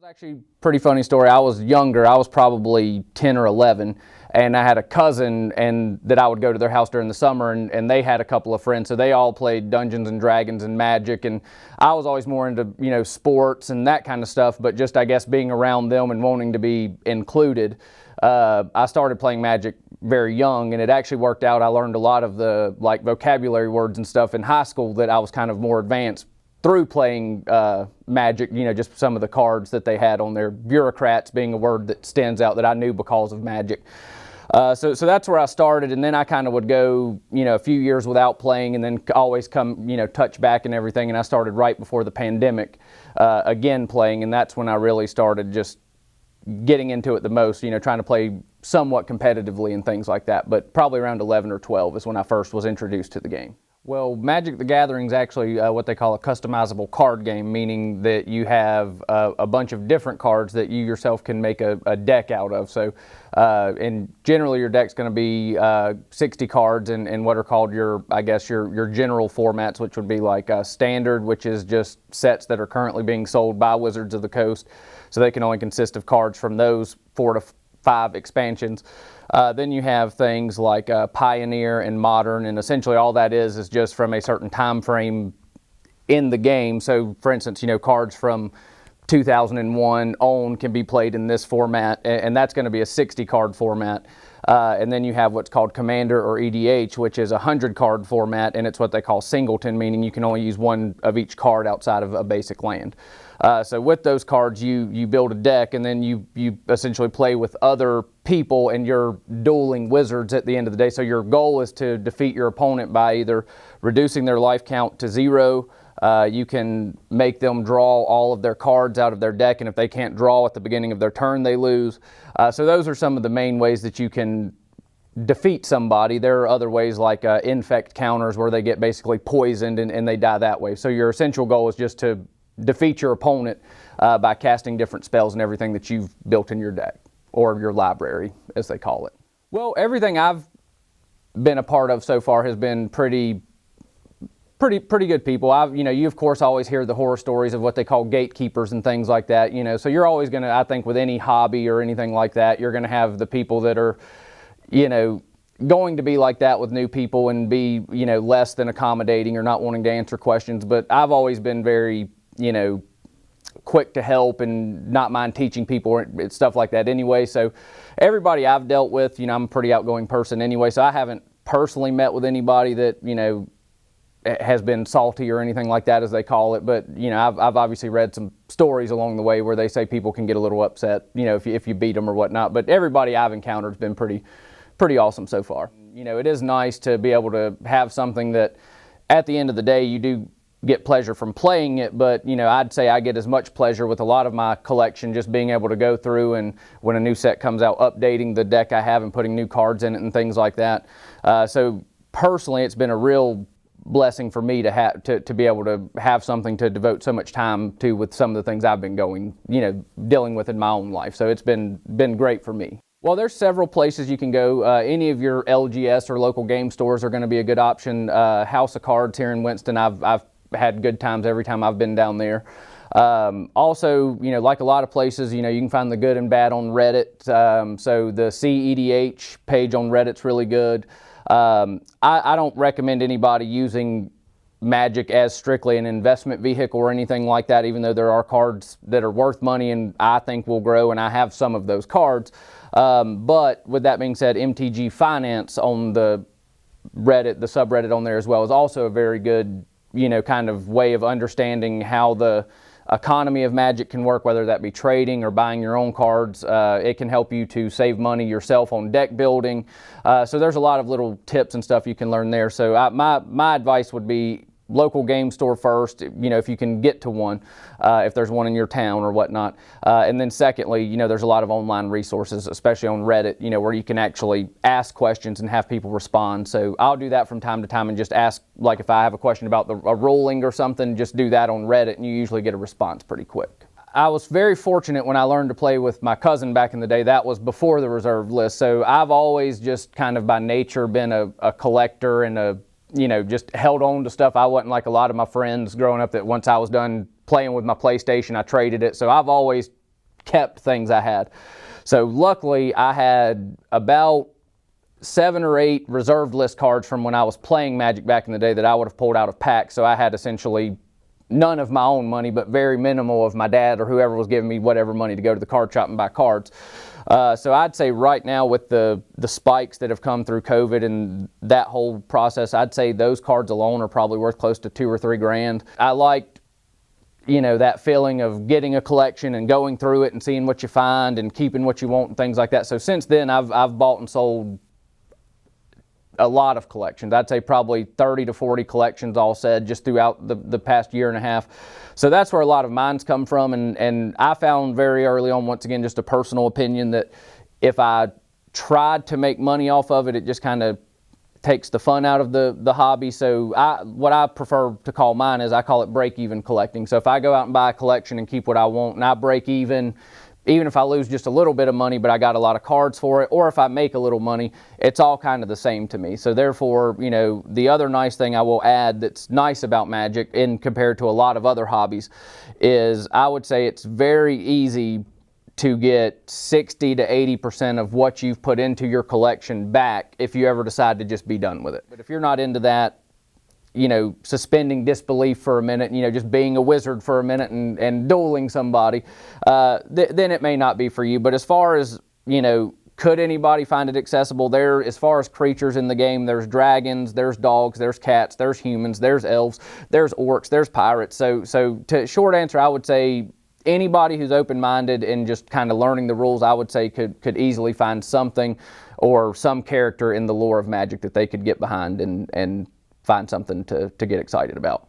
Actually, pretty funny story. I was younger. I was probably 10 or 11, and I had a cousin and that I would go to their house during the summer, and they had a couple of friends, so they all played Dungeons and Dragons and Magic, and I was always more into, sports and that kind of stuff, but just, I guess, being around them and wanting to be included, I started playing Magic very young, and it actually worked out. I learned a lot of the, vocabulary words and stuff in high school that I was kind of more advanced through playing Magic, just some of the cards that they had on there. Bureaucrats being a word that stands out that I knew because of Magic. So that's where I started, and then I kind of would go, a few years without playing, and then always come, touch back and everything, and I started right before the pandemic again playing, and that's when I really started just getting into it the most, trying to play somewhat competitively and things like that, but probably around 11 or 12 is when I first was introduced to the game. Well, Magic the Gathering is actually what they call a customizable card game, meaning that you have a bunch of different cards that you yourself can make a deck out of. So, and generally your deck's going to be 60 cards in what are called your general formats, which would be like standard, which is just sets that are currently being sold by Wizards of the Coast. So they can only consist of cards from those 4 to 5 expansions. Then you have things like Pioneer and Modern, and essentially all that is just from a certain time frame in the game. So, for instance, cards from 2001 on can be played in this format, and that's going to be a 60-card format. And then you have what's called Commander or EDH, which is a 100-card format, and it's what they call singleton, meaning you can only use one of each card outside of a basic land. So with those cards, you build a deck, and then you essentially play with other people, and you're dueling wizards at the end of the day. So your goal is to defeat your opponent by either reducing their life count to 0. You can make them draw all of their cards out of their deck, and if they can't draw at the beginning of their turn, they lose. So those are some of the main ways that you can defeat somebody. There are other ways like infect counters where they get basically poisoned and they die that way. So your essential goal is just to defeat your opponent by casting different spells and everything that you've built in your deck, or your library, as they call it. Well, everything I've been a part of so far has been pretty good people. You of course always hear the horror stories of what they call gatekeepers and things like that. So you're always going to, I think, with any hobby or anything like that, you're going to have the people that are, going to be like that with new people and be, less than accommodating or not wanting to answer questions. But I've always been very, quick to help and not mind teaching people stuff like that anyway. So everybody I've dealt with, I'm a pretty outgoing person anyway, so I haven't personally met with anybody that, has been salty or anything like that, as they call it. But, I've obviously read some stories along the way where they say people can get a little upset, if you beat them or whatnot. But everybody I've encountered has been pretty awesome so far. It is nice to be able to have something that at the end of the day you do get pleasure from playing it, but I'd say I get as much pleasure with a lot of my collection just being able to go through, and when a new set comes out, updating the deck I have and putting new cards in it and things like that. So personally, it's been a real blessing for me to be able to have something to devote so much time to with some of the things I've been dealing with in my own life. So it's been great for me. Well, there's several places you can go. Any of your LGS or local game stores are going to be a good option. House of Cards here in Winston, I've had good times every time I've been down there. Also, like a lot of places, you can find the good and bad on Reddit. So the CEDH page on Reddit's really good. I don't recommend anybody using Magic as strictly an investment vehicle or anything like that, even though there are cards that are worth money and I think will grow, and I have some of those cards. But with that being said, MTG Finance on the Reddit, the subreddit on there as well, is also a very good kind of way of understanding how the economy of Magic can work, whether that be trading or buying your own cards. It can help you to save money yourself on deck building. So there's a lot of little tips and stuff you can learn there. So my advice would be local game store first, if you can get to one, if there's one in your town or whatnot. And then secondly, there's a lot of online resources, especially on Reddit, where you can actually ask questions and have people respond. So I'll do that from time to time and just ask, like if I have a question about a ruling or something, just do that on Reddit and you usually get a response pretty quick. I was very fortunate when I learned to play with my cousin back in the day. That was before the reserve list. So I've always just kind of by nature been a collector and just held on to stuff. I wasn't like a lot of my friends growing up that once I was done playing with my PlayStation, I traded it. So I've always kept things I had. So luckily I had about 7 or 8 reserved list cards from when I was playing Magic back in the day that I would have pulled out of packs. So I had essentially none of my own money, but very minimal of my dad or whoever was giving me whatever money to go to the card shop and buy cards. So I'd say right now with the spikes that have come through COVID and that whole process, I'd say those cards alone are probably worth close to $2 or $3 grand. I liked, that feeling of getting a collection and going through it and seeing what you find and keeping what you want and things like that. So since then, I've bought and sold a lot of collections. I'd say probably 30 to 40 collections all said just throughout the past year and a half. So that's where a lot of mine's come from. And I found very early on, once again, just a personal opinion, that if I tried to make money off of it, it just kind of takes the fun out of the hobby. So what I prefer to call mine is, I call it break-even collecting. So if I go out and buy a collection and keep what I want and I break even if I lose just a little bit of money, but I got a lot of cards for it, or if I make a little money, it's all kind of the same to me. So therefore, the other nice thing I will add that's nice about Magic in compared to a lot of other hobbies is I would say it's very easy to get 60 to 80% of what you've put into your collection back if you ever decide to just be done with it. But if you're not into that, suspending disbelief for a minute, just being a wizard for a minute and dueling somebody, then it may not be for you. But as far as, could anybody find it accessible? As far as creatures in the game, there's dragons, there's dogs, there's cats, there's humans, there's elves, there's orcs, there's pirates. So to short answer, I would say anybody who's open-minded and just kind of learning the rules, I would say could easily find something or some character in the lore of Magic that they could get behind and find something to get excited about.